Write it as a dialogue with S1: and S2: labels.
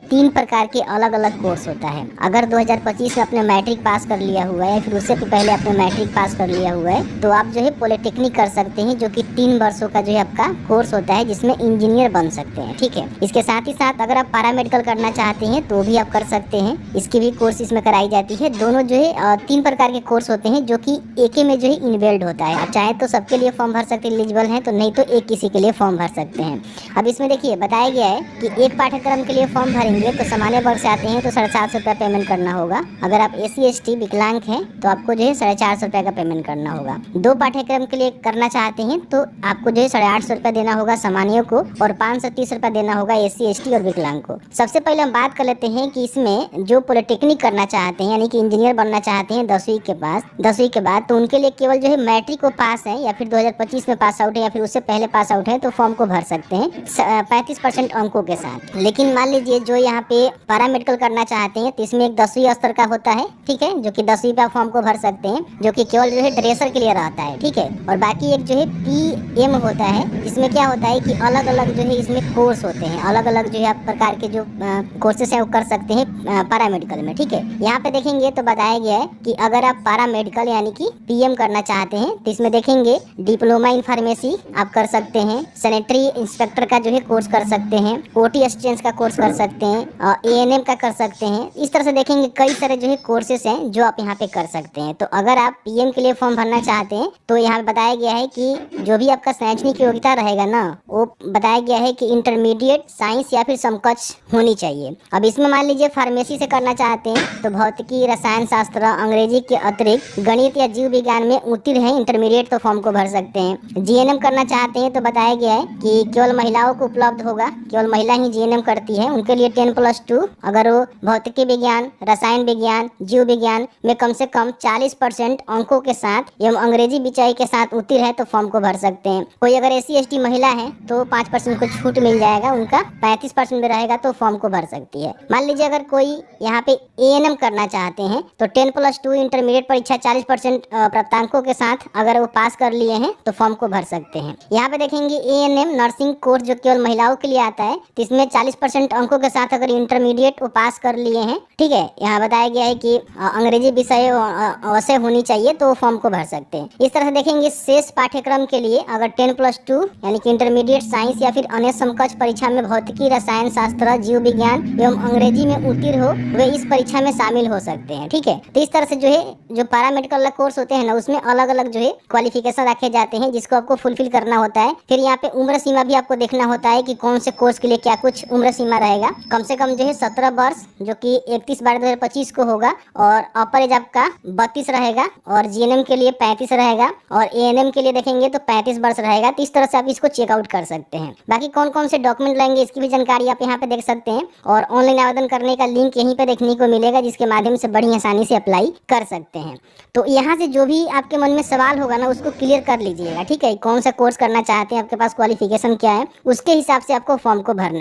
S1: तीन प्रकार के अलग अलग कोर्स होता है। अगर 2025 में आपने मैट्रिक पास कर लिया हुआ है या फिर उससे पहले आपने मैट्रिक पास कर लिया हुआ है तो आप जो है पॉलिटेक्निक कर सकते हैं, जो कि 3 वर्षों का जो है आपका कोर्स होता है, जिसमें इंजीनियर बन सकते हैं। ठीक है, इसके साथ ही साथ अगर आप पैरामेडिकल करना चाहते हैं तो भी आप कर सकते हैं, इसकी भी कोर्स इसमें कराई जाती है। दोनों जो है 3 प्रकार के कोर्स होते हैं जो कि एक में जो है इनवेल्ड होता है। आप चाहे तो सबके लिए फॉर्म भर सकते हैं, एलिजिबल हैं तो, नहीं तो एक किसी के लिए फॉर्म भर सकते हैं। अब इसमें देखिए बताया गया है कि एक पाठ्यक्रम के लिए फॉर्म भरेंगे तो सामान्य वर्ग से आते हैं तो 750 रुपया पेमेंट करना होगा। अगर आप SC ST विकलांग हैं तो आपको जो है 450 रुपया का पेमेंट करना होगा। 2 पाठ्यक्रम के लिए करना चाहते हैं तो आपको जो है 850 रुपया देना होगा सामान्य को और 530 रुपया देना होगा SC ST और विकलांग को। सबसे पहले हम बात कर लेते हैं कि इसमें जो पॉलिटेक्निक करना चाहते हैं यानी कि इंजीनियर बनना चाहते हैं 10वीं के बाद, तो उनके लिए केवल जो है मैट्रिक को पास है या फिर 2025 में पास आउट है या फिर उससे पहले पास आउट है तो फॉर्म को भर सकते हैं 35% अंकों के साथ। लेकिन मान लीजिए जो यहाँ पे पैरामेडिकल करना चाहते हैं तो इसमें एक 10वीं स्तर का होता है, ठीक है, जो कि 10वीं पे फॉर्म को भर सकते हैं, जो कि केवल जो है ड्रेसर के लिए रहता है। ठीक है, और बाकी एक जो है PM होता है, जिसमें क्या होता है कि अलग अलग जो है इसमें कोर्स होते हैं, अलग अलग जो है प्रकार के जो कोर्सेस हैं वो कर सकते हैं पैरामेडिकल में। ठीक है, यहाँ पे देखेंगे तो बताया गया है कि अगर आप पैरामेडिकल यानी कि PM करना चाहते हैं तो इसमें देखेंगे डिप्लोमा इन फार्मेसी आप कर सकते हैं, सैनिटरी इंस्पेक्टर का जो है कोर्स कर सकते हैं, OT असिस्टेंट का कोर्स कर सकते हैं, ANM का कर सकते हैं। इस तरह से देखेंगे कई सारे जो है कोर्सेस हैं जो आप यहाँ पे कर सकते हैं। तो अगर आप PM के लिए फॉर्म भरना चाहते हैं तो यहाँ बताया गया है कि जो भी आपका शैक्षणिक योग्यता रहेगा ना, वो बताया गया है कि इंटरमीडिएट साइंस या फिर समकक्ष होनी चाहिए। अब इसमें मान लीजिए फार्मेसी से करना चाहते हैं तो भौतिकी, रसायन शास्त्र, अंग्रेजी के अतिरिक्त गणित या जीव विज्ञान में उत्तीर्ण है इंटरमीडिएट तो फॉर्म को भर सकते हैं। GNM करना चाहते हैं तो बताया गया है कि केवल महिलाओं को उपलब्ध होगा, केवल महिला ही GNM करती है, उनके लिए 10+2 अगर वो भौतिकी विज्ञान, रसायन विज्ञान, जीव विज्ञान में कम से कम 40% अंकों के साथ एवं अंग्रेजी विषय के साथ उत्तीर्ण है तो फॉर्म को भर सकते हैं। कोई अगर SC ST महिला है तो 5% को छूट मिल जाएगा, उनका 35% में रहेगा तो फॉर्म को भर सकती है। मान लीजिए अगर कोई यहाँ पे ANM करना चाहते हैं तो 10+2 इंटरमीडिएट परीक्षा 40% प्राप्तांकों के साथ अगर वो पास कर लिए हैं तो फॉर्म को भर सकते हैं। यहाँ पे देखेंगे ANM नर्सिंग कोर्स जो केवल महिलाओं के लिए आता है तो इसमें 40% अंकों के साथ अगर इंटरमीडिएट वो पास कर लिए हैं, ठीक है, यहाँ बताया गया है कि अंग्रेजी विषय अवश्य होनी चाहिए तो फॉर्म को भर सकते हैं। इस तरह से देखेंगे शेष पाठ्यक्रम के लिए अगर 10+2 यानी कि इंटरमीडिएट साइंस या फिर अन्य समकक्ष परीक्षा में भौतिकी, रसायन शास्त्र, जीव विज्ञान एवं अंग्रेजी में उत्तीर्ण हो वे इस परीक्षा में शामिल हो सकते हैं। ठीक है, तो इस तरह से जो है जो पैरामेडिकल कोर्स होते हैं ना, उसमें अलग अलग जो है क्वालिफिकेशन रखे जाते हैं जिसको आपको फुलफिल करना होता है। फिर यहाँ पे उम्र सीमा भी आपको देखना होता है कि कौन से कोर्स के लिए क्या कुछ उम्र सीमा रहेगा। कम से कम जो है 17 वर्ष जो कि 31/12/2025 को होगा और अपर एज आपका 32 रहेगा और GNM के लिए 35 रहेगा और ANM के लिए देखेंगे तो 35 वर्ष रहेगा। तो इस तरह से आप इसको चेकआउट कर सकते हैं। बाकी कौन कौन से डॉक्यूमेंट लेंगे इसकी भी जानकारी आप यहाँ पे देख सकते हैं और ऑनलाइन आवेदन करने का लिंक यहीं पे देखने को मिलेगा, जिसके माध्यम से बड़ी आसानी से अप्लाई कर सकते हैं। तो यहाँ से जो भी आपके मन में सवाल होगा ना उसको क्लियर कर लीजिएगा। ठीक है, कौन सा कोर्स करना चाहते हैं, आपके पास क्वालिफिकेशन क्या है, उसके हिसाब से आपको फॉर्म को भरना है।